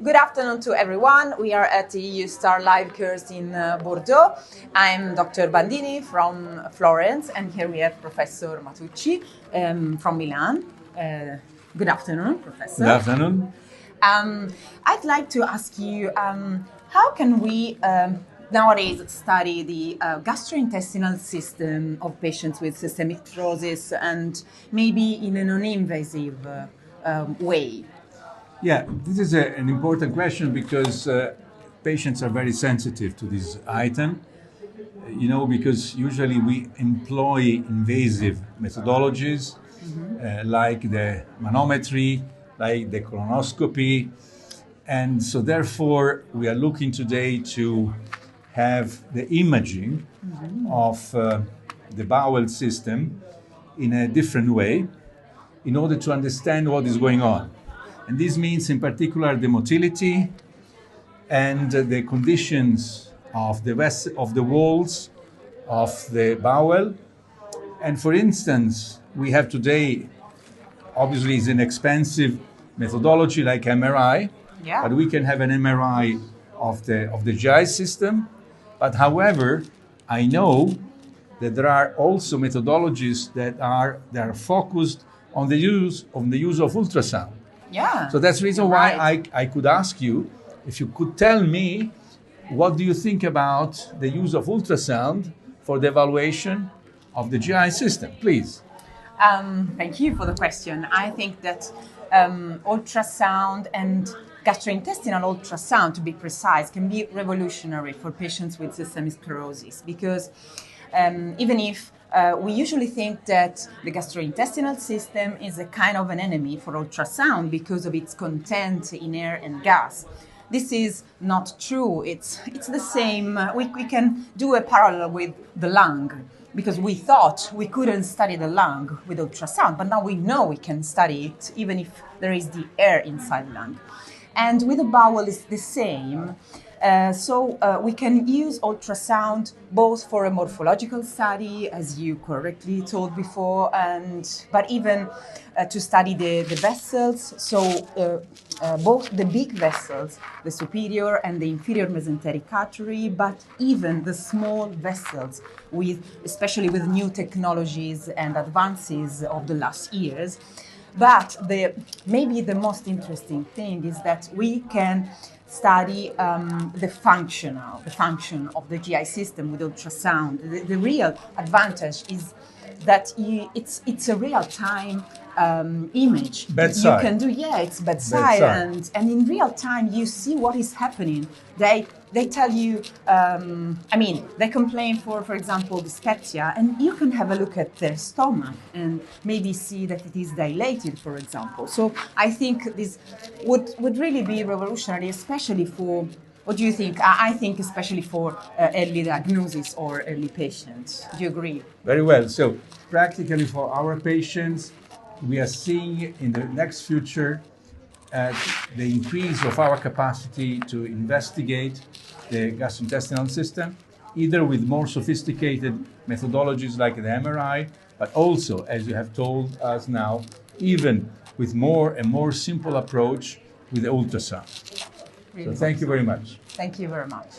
Good afternoon to everyone. We are at the EU Star Live course in Bordeaux. I'm Dr. Bandini from Florence, and here we have Professor Matucci from Milan. Good afternoon, Professor. Good afternoon. I'd like to ask you, how can we nowadays study the gastrointestinal system of patients with systemic sclerosis, and maybe in a non-invasive way? Yeah, this is an important question because patients are very sensitive to this item. Because usually we employ invasive methodologies like the manometry, like the colonoscopy. And so therefore we are looking today to have the imaging of the bowel system in a different way in order to understand what is going on. And this means in particular the motility and the conditions of the walls of the bowel. And for instance, we have today, obviously it's an expensive methodology like MRI, but we can have an MRI of the GI system. But however, I know that there are also methodologies that are focused on the use of ultrasound. Yeah. So that's the reason why I could ask you if you could tell me what do you think about the use of ultrasound for the evaluation of the GI system, please. Thank you for the question. I think that ultrasound and gastrointestinal ultrasound, to be precise, can be revolutionary for patients with systemic sclerosis, because even if we usually think that the gastrointestinal system is a kind of an enemy for ultrasound because of its content in air and gas. This is not true. It's the same. We can do a parallel with the lung, because we thought we couldn't study the lung with ultrasound, but now we know we can study it even if there is the air inside the lung. And with the bowel, it's the same. So we can use ultrasound both for a morphological study, as you correctly told before, but even to study the vessels. So both the big vessels, the superior and the inferior mesenteric artery, but even the small vessels, especially with new technologies and advances of the last years. But maybe the most interesting thing is that we can study the function of the GI system with ultrasound. The real advantage is that it's a real-time image. Bedside. You can do, it's bedside. And in real time you see what is happening. They tell you, they complain for example, dyspepsia, and you can have a look at their stomach and maybe see that it is dilated, for example. So I think this would really be revolutionary, especially for, what do you think? I think especially for early diagnosis or early patients. Do you agree? Very well. So practically for our patients, we are seeing in the next future the increase of our capacity to investigate the gastrointestinal system, either with more sophisticated methodologies like the MRI, but also, as you have told us now, even with more and more simple approach with the ultrasound. Really. So thank you very much. Thank you very much.